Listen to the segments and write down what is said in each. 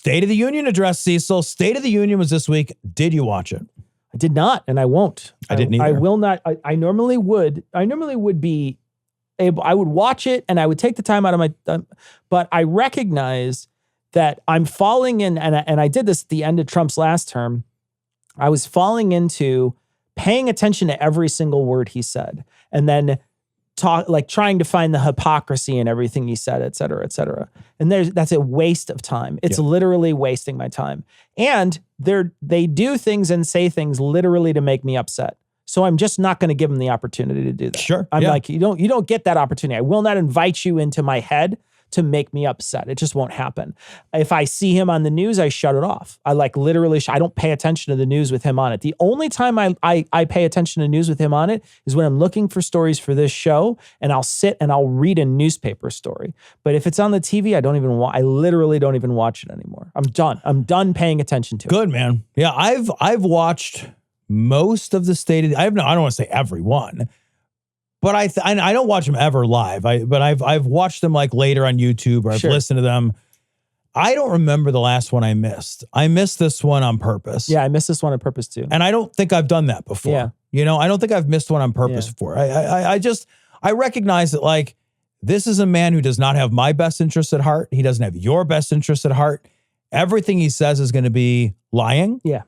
State of the Union address, Cecil. State of the Union was this week. Did you watch it? I did not, and I won't. I didn't either. I will not. I normally would. I normally would be able. I would watch it, and I would take the time out of my. But I recognize that I'm falling in, and I did this at the end of Trump's last term. I was falling into paying attention to every single word he said, and then trying to find the hypocrisy in everything he said, et cetera, et cetera. And that's a waste of time. It's literally wasting my time. And they do things and say things literally to make me upset. So I'm just not going to give them the opportunity to do that. Sure. I'm like, you don't get that opportunity. I will not invite you into my head to make me upset. It just won't happen. If I see him on the news, I shut it off. I literally, I don't pay attention to the news with him on it. The only time I pay attention to news with him on it is when I'm looking for stories for this show, and I'll sit and I'll read a newspaper story. But if it's on the TV, I literally don't even watch it anymore. I'm done. I'm done paying attention to it. Good, man. Yeah, I've watched most of the State of I don't want to say every one. But I don't watch them ever live. But I've watched them like later on YouTube, or I've listened to them. I don't remember the last one I missed. I missed this one on purpose. Yeah, I missed this one on purpose too. And I don't think I've done that before. Yeah. You know, I don't think I've missed one on purpose before. I recognize that, like, this is a man who does not have my best interest at heart. He doesn't have your best interest at heart. Everything he says is going to be lying. Yeah.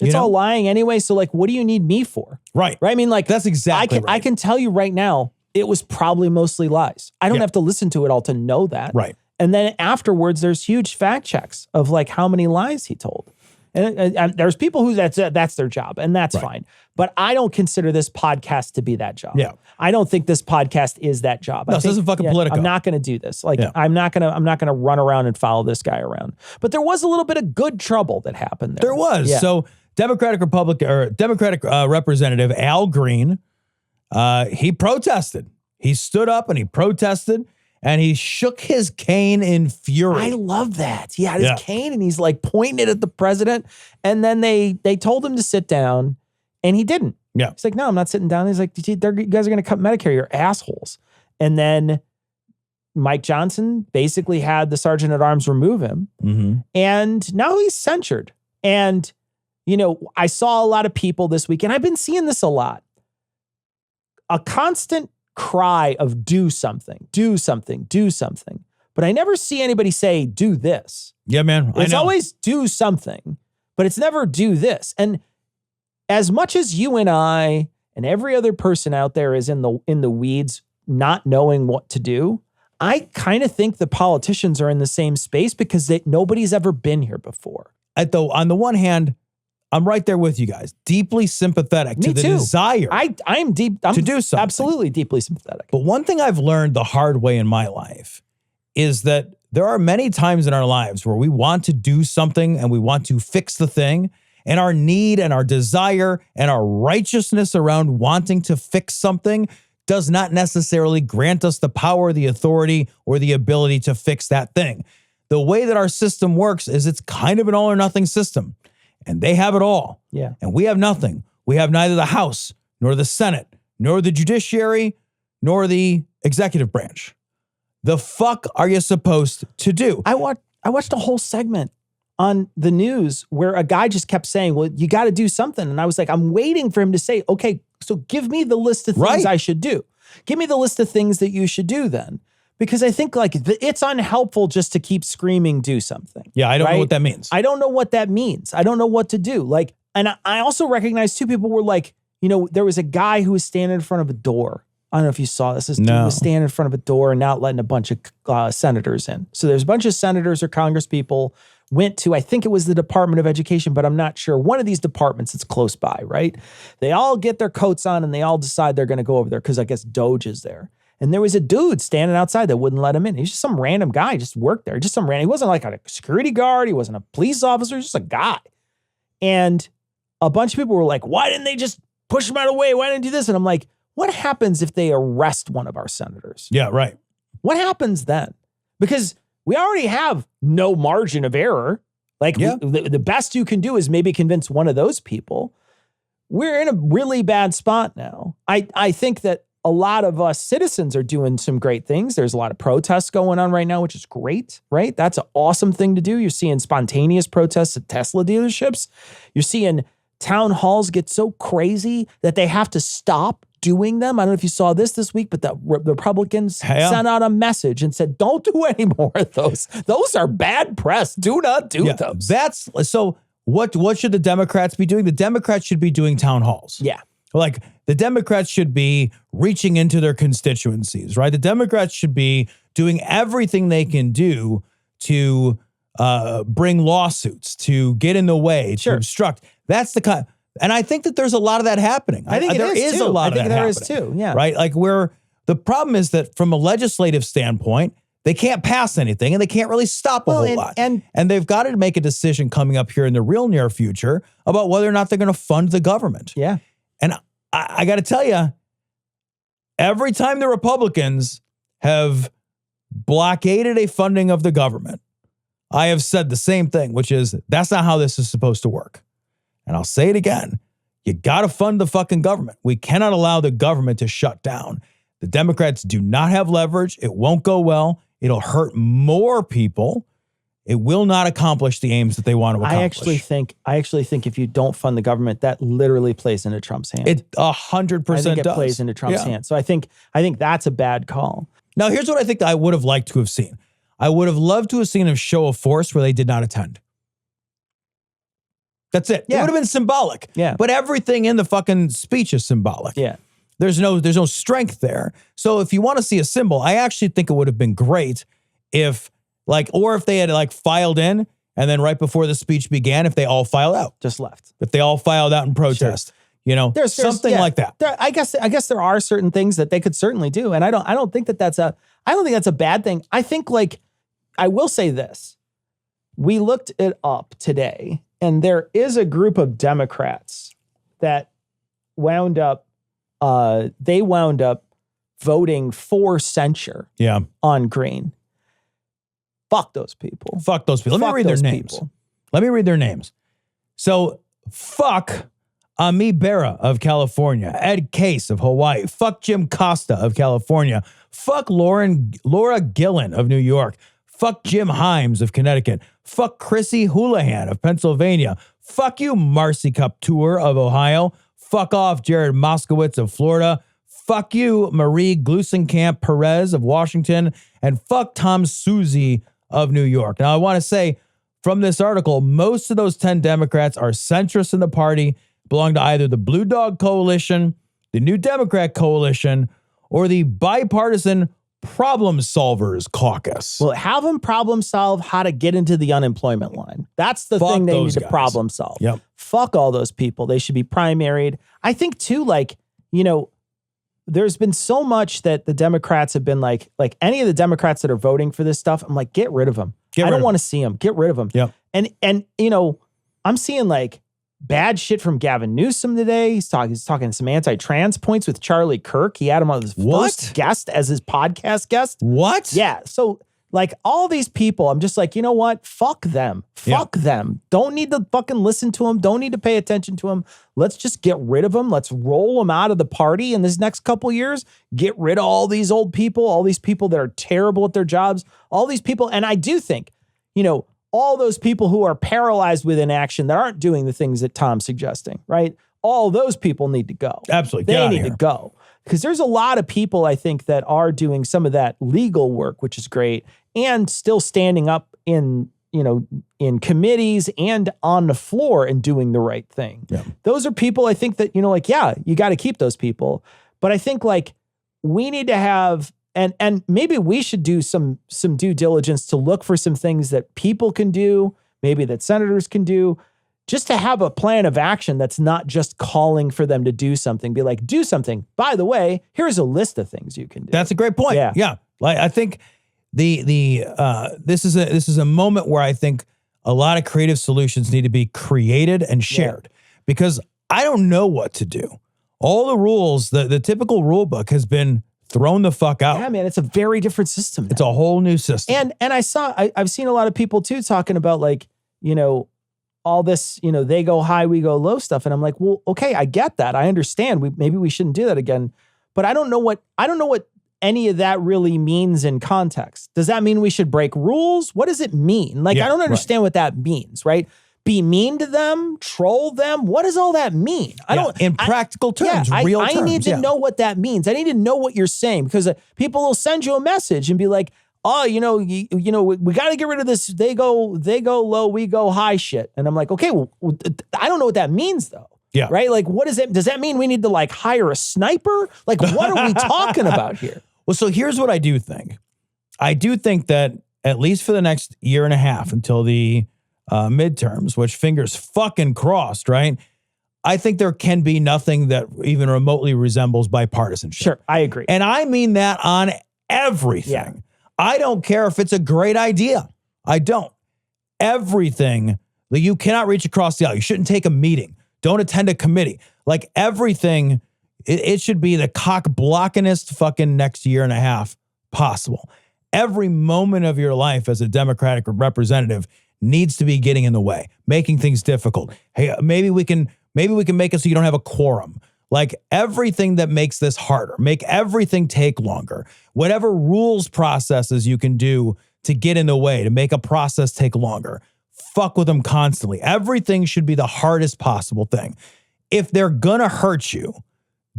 It's all lying anyway. So, like, what do you need me for? Right. Right. I mean, like, that's exactly right. I can tell you right now, it was probably mostly lies. I don't have to listen to it all to know that. Right. And then afterwards, there's huge fact checks of like how many lies he told. And there's people who that's their job, and that's fine. But I don't consider this podcast to be that job. Yeah. I don't think this podcast is that job. No, this isn't fucking political. I'm not going to do this. Like, I'm not going to run around and follow this guy around. But there was a little bit of good trouble that happened there. There was. Yeah. So Democratic Representative Al Green, he protested. He stood up and he protested, and he shook his cane in fury. I love that. He had his cane and he's like pointing it at the president. And then they told him to sit down, and he didn't. Yeah. He's like, no, I'm not sitting down. He's like, you guys are going to cut Medicare. You're assholes. And then Mike Johnson basically had the sergeant at arms remove him. Mm-hmm. And now he's censured. And, you know, I saw a lot of people this week, and I've been seeing this a lot. A constant cry of do something, do something, do something. But I never see anybody say, do this. Yeah, man. It's always do something, but it's never do this. And as much as you and I and every other person out there is in the weeds, not knowing what to do, I kind of think the politicians are in the same space because nobody's ever been here before. On the one hand, I'm right there with you guys. Deeply sympathetic to the desire I'm to do something. Absolutely deeply sympathetic. But one thing I've learned the hard way in my life is that there are many times in our lives where we want to do something and we want to fix the thing, and our need and our desire and our righteousness around wanting to fix something does not necessarily grant us the power, the authority, or the ability to fix that thing. The way that our system works is it's kind of an all or nothing system. And they have it all. Yeah. And we have nothing. We have neither the House, nor the Senate, nor the judiciary, nor the executive branch. The fuck are you supposed to do? I watched a whole segment on the news where a guy just kept saying, well, you got to do something. And I was like, I'm waiting for him to say, okay, so give me the list of things I should do. Give me the list of things that you should do then. Because I think like it's unhelpful just to keep screaming, do something. Yeah, I don't know what that means. I don't know what that means. I don't know what to do. Like, and I also recognize two people were like, you know, there was a guy who was standing in front of a door. I don't know if you saw this. This dude was standing in front of a door and not letting a bunch of senators in. So there's a bunch of senators or Congress people went to, I think it was the Department of Education, but I'm not sure. One of these departments that's close by, right? They all get their coats on and they all decide they're going to go over there because I guess Doge is there. And there was a dude standing outside that wouldn't let him in. He's just some random guy, just worked there. Just some random. He wasn't like a security guard. He wasn't a police officer. Just a guy. And a bunch of people were like, why didn't they just push him out of the way? Why didn't they do this? And I'm like, what happens if they arrest one of our senators? Yeah, right. What happens then? Because we already have no margin of error. Like the best you can do is maybe convince one of those people. We're in a really bad spot now. I think that a lot of us citizens are doing some great things. There's a lot of protests going on right now, which is great, right? That's an awesome thing to do. You're seeing spontaneous protests at Tesla dealerships. You're seeing town halls get so crazy that they have to stop doing them. I don't know if you saw this week, but the Republicans sent out a message and said, don't do any more of those. Those are bad press. Do not do those. That's so what should the Democrats be doing? The Democrats should be doing town halls. Yeah. Like the Democrats should be reaching into their constituencies, right? The Democrats should be doing everything they can do to bring lawsuits, to get in the way, to obstruct. That's the kind. And I think that there's a lot of that happening. I think there is a lot of that happening. There is too. Yeah. Right. Like the problem is that from a legislative standpoint, they can't pass anything and they can't really stop a whole lot. And they've got to make a decision coming up here in the real near future about whether or not they're going to fund the government. Yeah. And I got to tell you, every time the Republicans have blockaded a funding of the government, I have said the same thing, which is that's not how this is supposed to work. And I'll say it again. You got to fund the fucking government. We cannot allow the government to shut down. The Democrats do not have leverage. It won't go well. It'll hurt more people. It will not accomplish the aims that they want to accomplish. I actually think if you don't fund the government, that literally plays into Trump's hand. It 100% does. I think it plays into Trump's hand. So I think that's a bad call. Now, here's what I think I would have liked to have seen. I would have loved to have seen a show of force where they did not attend. That's it. Yeah. It would have been symbolic. Yeah. But everything in the fucking speech is symbolic. Yeah. There's no strength there. So if you want to see a symbol, I actually think it would have been great if if they had filed in and then right before the speech began, if they all filed out. Just left. If they all filed out in protest. Sure. There's something like that. I guess there are certain things that they could certainly do. And I don't think that's a bad thing. I think I will say this. We looked it up today and there is a group of Democrats that wound up voting for censure on Green. Fuck those people. Fuck those people. Let me read their names. Let me read their names. So, fuck Ami Bera of California, Ed Case of Hawaii, fuck Jim Costa of California, fuck Laura Gillen of New York, fuck Jim Himes of Connecticut, fuck Chrissy Houlihan of Pennsylvania, fuck you Marcy Kaptur of Ohio, fuck off Jared Moskowitz of Florida, fuck you Marie Glusenkamp Perez of Washington, and fuck Tom Suzy of New York. Now, I want to say from this article, most of those 10 Democrats are centrists in the party, belong to either the Blue Dog Coalition, the New Democrat Coalition, or the Bipartisan Problem Solvers Caucus. Well, have them problem solve how to get into the unemployment line. That's the thing they need to problem solve. Yep. Fuck all those people. They should be primaried. I think too, there's been so much that the Democrats have been like any of the Democrats that are voting for this stuff, I'm like, get rid of them. I don't want to see them. Get rid of them. Yep. And I'm seeing bad shit from Gavin Newsom today. He's talking some anti-trans points with Charlie Kirk. He had him on his first guest as his podcast guest. What? Yeah. So all these people, I'm just like, you know what? Fuck them. Fuck them. Don't need to fucking listen to them. Don't need to pay attention to them. Let's just get rid of them. Let's roll them out of the party in this next couple years. Get rid of all these old people, all these people that are terrible at their jobs, all these people. And I do think, all those people who are paralyzed with inaction that aren't doing the things that Tom's suggesting, right? All those people need to go. Absolutely. They need to go. Because there's a lot of people, I think, that are doing some of that legal work, which is great, and still standing up in committees and on the floor and doing the right thing. Yeah. Those are people I think that, you got to keep those people. But I think we need to have, and maybe we should do some due diligence to look for some things that people can do, maybe that senators can do, just to have a plan of action that's not just calling for them to do something. Be like, do something. By the way, here's a list of things you can do. That's a great point. Yeah. I think this is a moment where I think a lot of creative solutions need to be created and shared because I don't know what to do. All the rules, the typical rule book has been thrown the fuck out. Yeah, man, it's a very different system now. It's a whole new system. And I've seen a lot of people too talking about all this, they go high, we go low stuff. And I'm like, well, okay, I get that. I understand. Maybe we shouldn't do that again. but I don't know what any of that really means in context. Does that mean we should break rules? What does it mean? Like, I don't understand what that means, right? Be mean to them, troll them. What does all that mean? I don't. In practical terms, real terms. I need to know what that means. I need to know what you're saying, because people will send you a message and be like, "Oh, we got to get rid of this. They go low, we go high shit." And I'm like, okay, well, I don't know what that means though. Yeah. Right. Like, what is it? Does that mean we need to like hire a sniper? Like, what are we talking about here? Well, so here's what I do think. I do think that at least for the next year and a half until the midterms, which fingers fucking crossed, right? I think there can be nothing that even remotely resembles bipartisanship. Sure, I agree. And I mean that on everything. Yeah. I don't care if it's a great idea. I don't. Everything that you cannot reach across the aisle. You shouldn't take a meeting. Don't attend a committee. Like everything, it should be the cock-blockingest fucking next year and a half possible. Every moment of your life as a Democratic representative needs to be getting in the way, making things difficult. Hey, maybe we can make it so you don't have a quorum. Like everything that makes this harder, make everything take longer. Whatever rules processes you can do to get in the way, to make a process take longer. Fuck with them constantly. Everything should be the hardest possible thing. If they're gonna hurt you,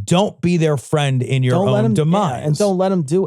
don't be their friend in your own demise. And don't let them do it.